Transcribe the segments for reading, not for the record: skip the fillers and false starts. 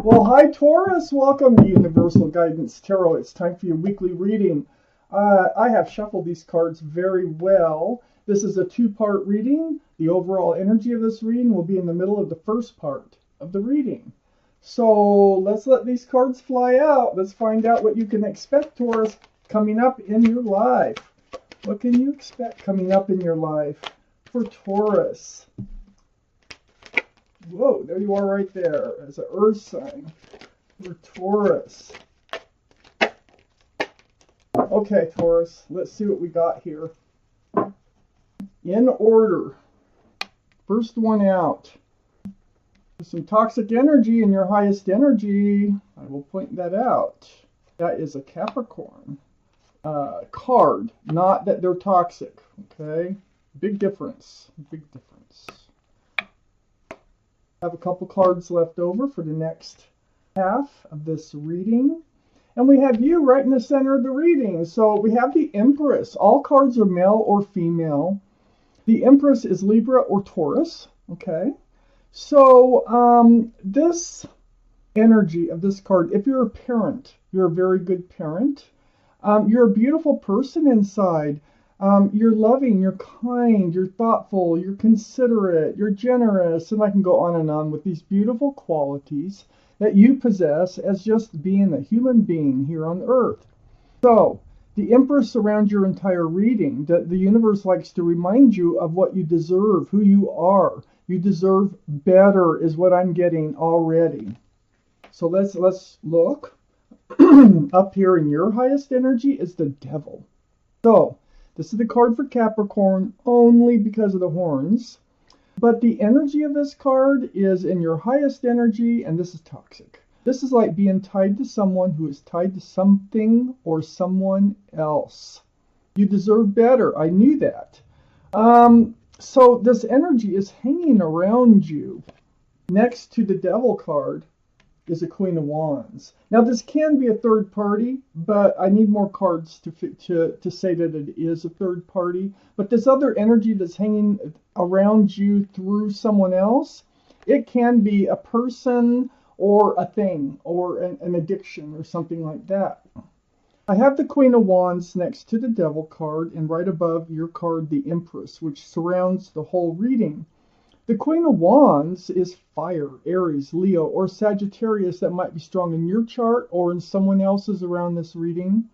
Well, hi Taurus, welcome to Universal Guidance Tarot. It's time for your weekly reading. I have shuffled these cards very well. This is a two-part reading. The overall energy of this reading will be in the middle of the first part of the reading. So let's let these cards fly out. Let's find out what you can expect, Taurus, coming up in your life. What can you expect coming up in your life for Taurus? Whoa, there you are right there as an earth sign for Taurus. Okay, Taurus, let's see what we got here. In order. First one out. There's some toxic energy in your highest energy. I will point that out. That is a Capricorn card. Not that they're toxic. Okay? Big difference. Big difference. I have a couple cards left over for the next half of this reading. And we have you right in the center of the reading. So we have the Empress. All cards are male or female. The Empress is Libra or Taurus. Okay. So this energy of this card, if you're a parent, you're a very good parent. You're a beautiful person inside. You're loving, you're kind, you're thoughtful, you're considerate, you're generous, and I can go on and on with these beautiful qualities that you possess as just being a human being here on earth. So, the Empress surrounds your entire reading. The universe likes to remind you of what you deserve, who you are. You deserve better is what I'm getting already. So let's look. Up here in your highest energy is the Devil. So, this is the card for Capricorn only because of the horns. But the energy of this card is in your highest energy, and this is toxic. This is like being tied to someone who is tied to something or someone else. You deserve better. I knew that. So this energy is hanging around you. Next to the Devil card is a Queen of Wands. Now this can be a third party, but I need more cards to say that it is a third party. But this other energy that's hanging around you through someone else, it can be a person or a thing or an addiction or something like that. I have the Queen of Wands next to the Devil card and right above your card, the Empress, which surrounds the whole reading. The Queen of Wands is fire, Aries, Leo, or Sagittarius that might be strong in your chart or in someone else's around this reading.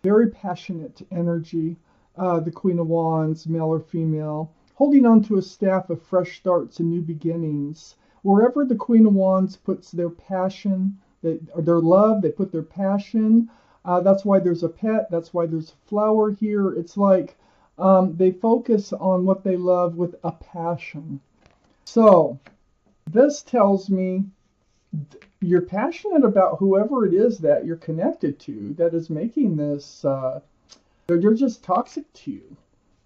Very passionate energy. The Queen of Wands, male or female, holding on to a staff of fresh starts and new beginnings. Wherever the Queen of Wands puts their passion, their love, they put their passion. That's why there's a pet. That's why there's a flower here. It's like they focus on what they love with a passion. So, this tells me you're passionate about whoever it is that you're connected to that is making this, they're just toxic to you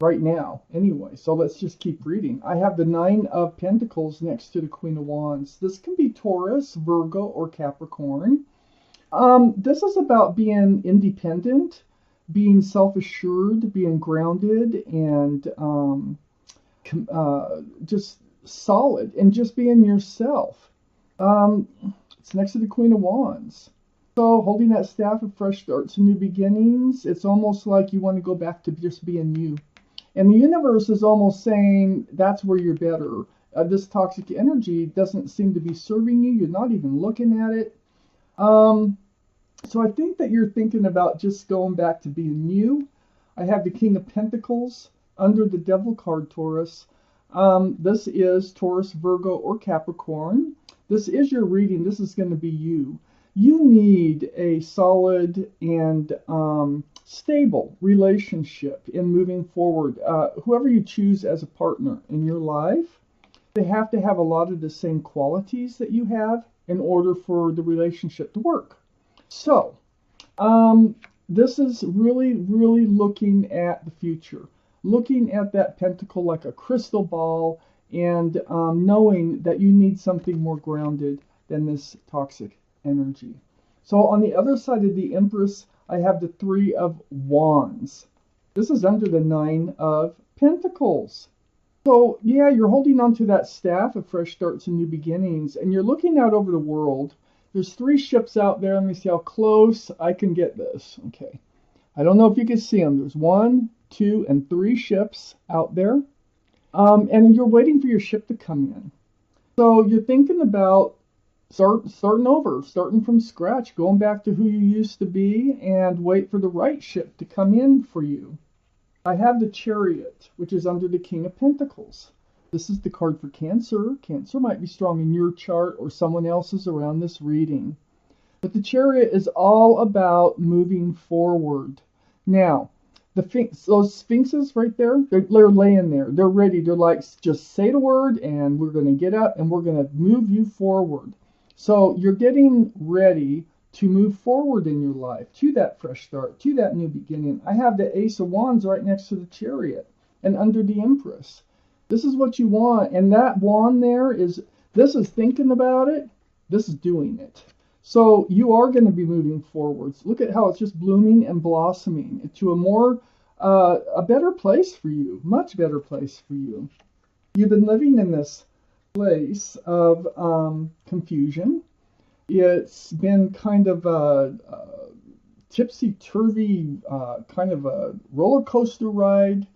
right now. Anyway, so let's just keep reading. I have the Nine of Pentacles next to the Queen of Wands. This can be Taurus, Virgo, or Capricorn. This is about being independent, being self-assured, being grounded, and just solid and just being yourself. It's next to the Queen of Wands. So holding that staff of fresh starts and new beginnings, it's almost like you want to go back to just being you. And the universe is almost saying that's where you're better. This toxic energy doesn't seem to be serving you. You're not even looking at it. So I think that you're thinking about just going back to being you. I have the King of Pentacles under the Devil card, Taurus. This is Taurus, Virgo, or Capricorn. This is your reading. This is going to be you. You need a solid and stable relationship in moving forward. Whoever you choose as a partner in your life, they have to have a lot of the same qualities that you have in order for the relationship to work. So, this is really, really looking at the future. Looking at that pentacle like a crystal ball and knowing that you need something more grounded than this toxic energy. So on the other side of the Empress, I have the Three of Wands. This is under the Nine of Pentacles. So yeah, you're holding on to that staff of fresh starts and new beginnings, and you're looking out over the world There's 3 ships out there. Let me see how close I can get this. Okay. I don't know if you can see them. There's 1, 2, and 3 ships out there. And you're waiting for your ship to come in. So you're thinking about starting over, starting from scratch, going back to who you used to be, and wait for the right ship to come in for you. I have the Chariot, which is under the King of Pentacles. This is the card for Cancer. Cancer might be strong in your chart or someone else's around this reading. But the Chariot is all about moving forward. Now, those sphinxes right there, they're laying there. They're ready. They're like, just say the word and we're going to get up and we're going to move you forward. So you're getting ready to move forward in your life, to that fresh start, to that new beginning. I have the Ace of Wands right next to the Chariot and under the Empress. This is what you want. And that wand there this is thinking about it. This is doing it. So you are going to be moving forwards. Look at how it's just blooming and blossoming to a better place for you, much better place for you. You've been living in this place of confusion. It's been kind of a tipsy-turvy, kind of a roller coaster ride.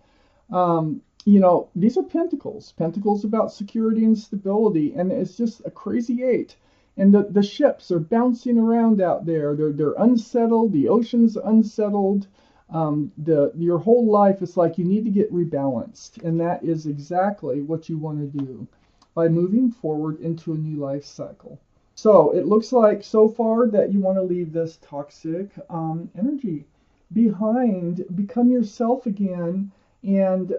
You know, these are pentacles. Pentacles about security and stability, and it's just a crazy 8. And the ships are bouncing around out there. They're unsettled. The ocean's unsettled. Your whole life is like you need to get rebalanced, and that is exactly what you want to do by moving forward into a new life cycle. So it looks like so far that you want to leave this toxic energy behind, become yourself again, and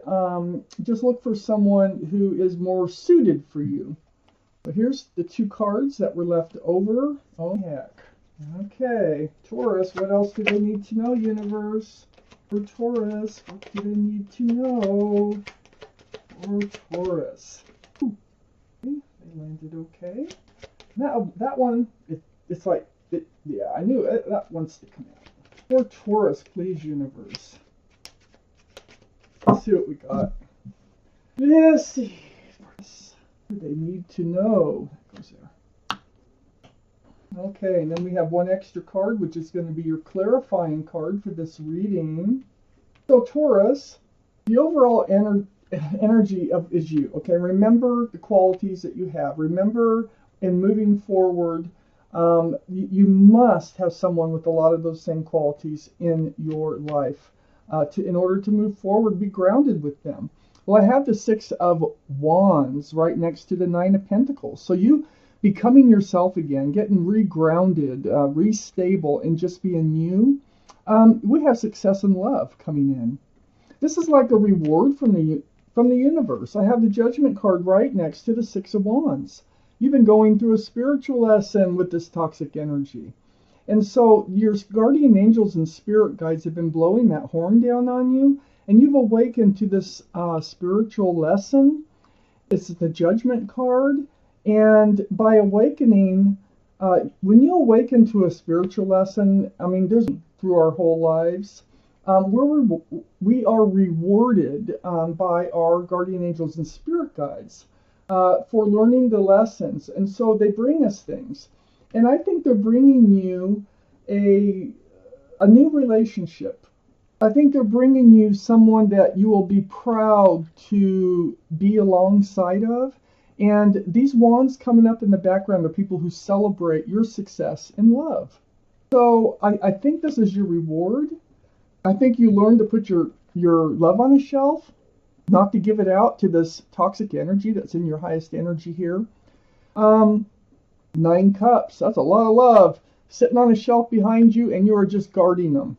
just look for someone who is more suited for you. But here's the 2 cards that were left over. Oh, heck. Okay, Taurus, what else do they need to know, universe? For Taurus, what do they need to know for Taurus? Ooh, okay, they landed okay. Now, that one, it's like, yeah, I knew it, that wants to come out. For Taurus, please, universe. Let's see what we got. Yes, what do they need to know? That goes there. Okay, and then we have 1 extra card, which is going to be your clarifying card for this reading. So, Taurus, the overall energy is you. Okay, remember the qualities that you have. Remember, in moving forward, you must have someone with a lot of those same qualities in your life. In order to move forward, be grounded with them. Well, I have the 6 of Wands right next to the 9 of Pentacles. So you becoming yourself again, getting regrounded, restable, and just being you. We have success and love coming in. This is like a reward from the universe. I have the Judgment card right next to the 6 of Wands. You've been going through a spiritual lesson with this toxic energy. And so your guardian angels and spirit guides have been blowing that horn down on you, and you've awakened to this spiritual lesson. It's the Judgment card, and by awakening, when you awaken to a spiritual lesson, I mean, there's through our whole lives, we are rewarded by our guardian angels and spirit guides for learning the lessons, and so they bring us things. And I think they're bringing you a new relationship. I think they're bringing you someone that you will be proud to be alongside of. And these wands coming up in the background are people who celebrate your success and love. So I think this is your reward. I think you learn to put your love on a shelf, not to give it out to this toxic energy that's in your highest energy here. 9 cups, that's a lot of love sitting on a shelf behind you, and you are just guarding them.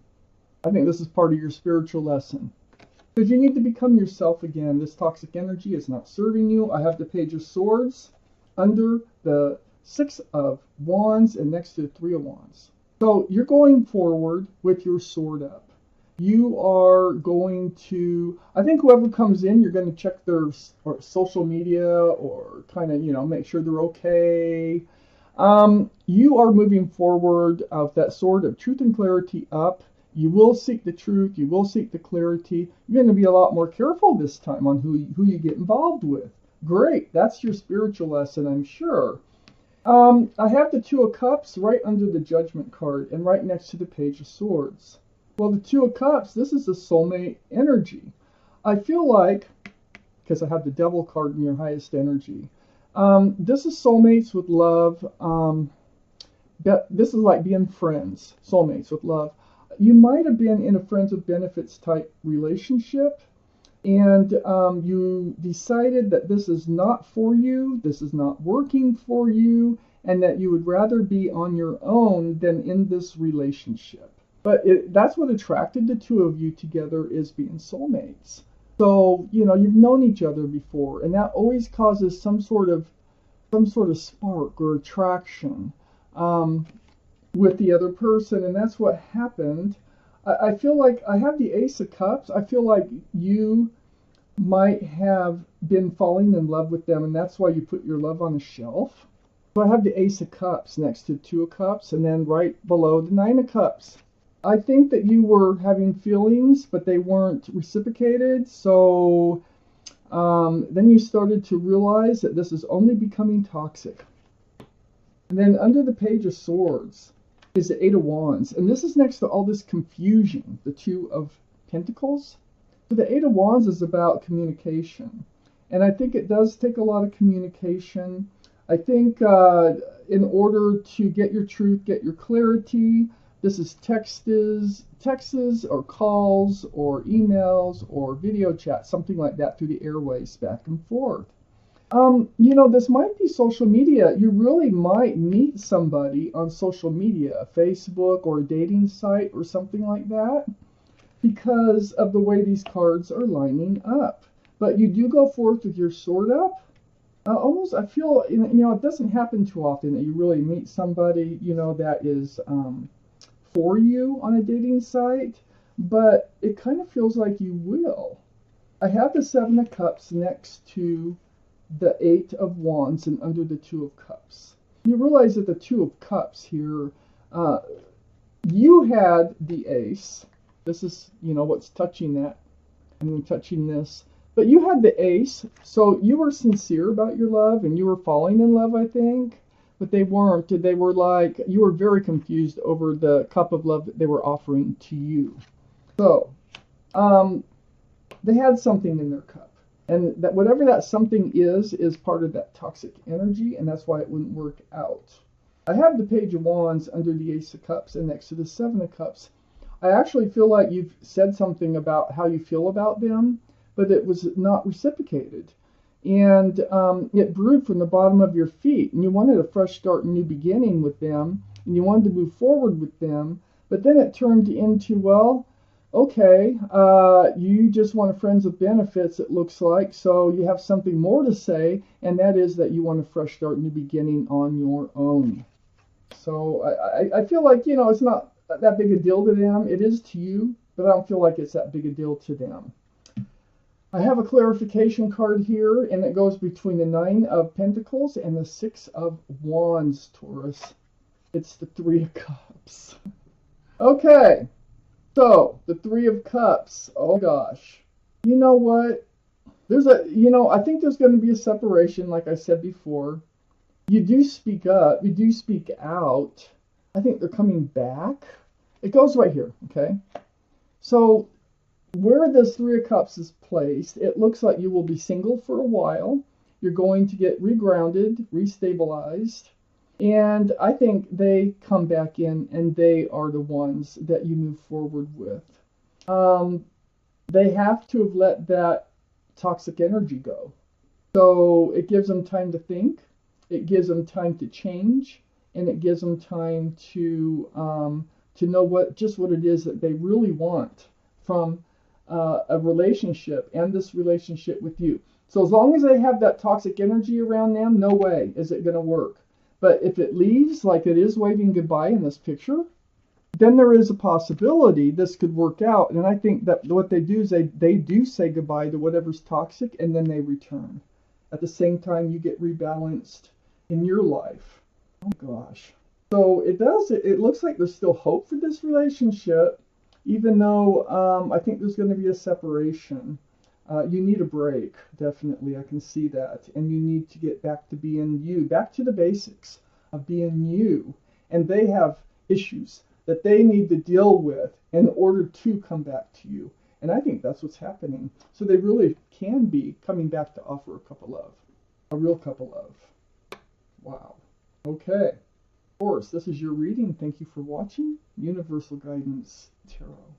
I think this is part of your spiritual lesson. Because you need to become yourself again. This toxic energy is not serving you. I have the Page of Swords under the 6 of Wands and next to the 3 of Wands. So you're going forward with your sword up. You are going to, I think whoever comes in, you're going to check their social media or kind of, make sure they're okay. You are moving forward with that sword of truth and clarity up. You will seek the truth. You will seek the clarity. You're going to be a lot more careful this time on who you get involved with. Great. That's your spiritual lesson, I'm sure. I have the Two of Cups right under the Judgment card and right next to the Page of Swords. Well, the Two of Cups, this is the soulmate energy. I feel like, because I have the Devil card in your highest energy, this is soulmates with love. This is like being friends, soulmates with love. You might have been in a friends with benefits type relationship, and you decided that this is not for you, this is not working for you, and that you would rather be on your own than in this relationship. But that's what attracted the two of you together, is being soulmates. So, you know, you've known each other before, and that always causes some sort of spark or attraction with the other person, and that's what happened. I feel like I have the Ace of Cups. I feel like you might have been falling in love with them, and that's why you put your love on a shelf. So I have the Ace of Cups next to Two of Cups, and then right below the Nine of Cups. I think that you were having feelings, but they weren't reciprocated. So then you started to realize that this is only becoming toxic. And then under the Page of Swords is the Eight of Wands. And this is next to all this confusion, the Two of Pentacles. So the Eight of Wands is about communication. And I think it does take a lot of communication. I think in order to get your truth, get your clarity, this is texts or calls or emails or video chat, something like that through the airways back and forth. You know, this might be social media. You really might meet somebody on social media, Facebook or a dating site or something like that, because of the way these cards are lining up. But you do go forth with your sword up. Almost, I feel, you know, it doesn't happen too often that you really meet somebody, you know, that is for you on a dating site, but it kind of feels like you will. I have the Seven of Cups next to the Eight of Wands and under the Two of Cups. You realize that the Two of Cups here, you had the Ace. This is, you know, what's touching that. I'm touching this. But you had the Ace, so you were sincere about your love, and you were falling in love, I think. But they weren't. They were like, you were very confused over the cup of love that they were offering to you. So, they had something in their cup. And that whatever that something is part of that toxic energy, and that's why it wouldn't work out. I have the Page of Wands under the Ace of Cups and next to the Seven of Cups. I actually feel like you've said something about how you feel about them, but it was not reciprocated. And it brewed from the bottom of your feet, and you wanted a fresh start and new beginning with them, and you wanted to move forward with them, but then it turned into, well, okay, you just want a friends with benefits, it looks like, so you have something more to say, and that is that you want a fresh start, new beginning on your own. So I feel like, you know, it's not that big a deal to them. It is to you, but I don't feel like it's that big a deal to them. I have a clarification card here, and it goes between the Nine of Pentacles and the Six of Wands, Taurus. It's the Three of Cups. Okay, so the Three of Cups. Oh gosh. You know what? I think there's going to be a separation, like I said before. You do speak up. You do speak out. I think they're coming back. It goes right here, okay? So where this Three of Cups is placed, it looks like you will be single for a while. You're going to get regrounded, restabilized. And I think they come back in, and they are the ones that you move forward with. They have to have let that toxic energy go. So it gives them time to think. It gives them time to change. And it gives them time to know what it is that they really want from a relationship, and this relationship with you. So as long as they have that toxic energy around them, no way is it going to work. But if it leaves like it is waving goodbye in this picture, then there is a possibility this could work out. And I think that what they do is they do say goodbye to whatever's toxic, and then they return. At the same time, you get rebalanced in your life. Oh gosh. So it looks like there's still hope for this relationship, even though I think there's going to be a separation. You need a break, definitely. I can see that. And you need to get back to being you, back to the basics. of being you, and they have issues that they need to deal with in order to come back to you. And I think that's what's happening. So they really can be coming back to offer a cup of love, a real cup of love. Wow. Okay. Of course, this is your reading. Thank you for watching. Universal Guidance Tarot.